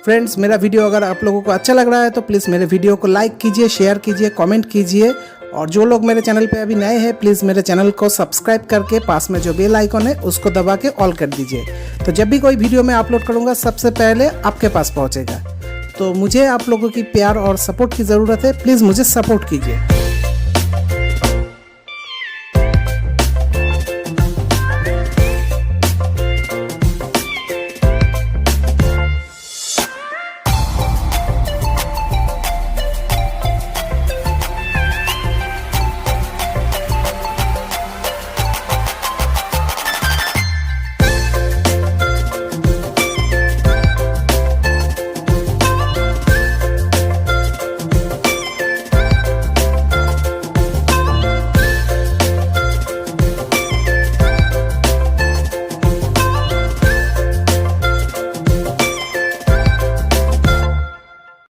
Friends, मेरा video अगर आप लोगों को अच्छा लग रहा है तो प्लीज़ मेरे वीडियो को लाइक कीजिए, शेयर कीजिए, कमेंट कीजिए। और जो लोग मेरे चैनल पे अभी नए हैं प्लीज़ मेरे चैनल को सब्सक्राइब करके पास में जो बेल आइकन है उसको दबा के ऑल कर दीजिए। तो जब भी कोई वीडियो मैं अपलोड करूँगा सबसे पहले आपके पास पहुँचेगा। तो मुझे आप लोगों की प्यार और सपोर्ट की ज़रूरत है, प्लीज़ मुझे सपोर्ट कीजिए।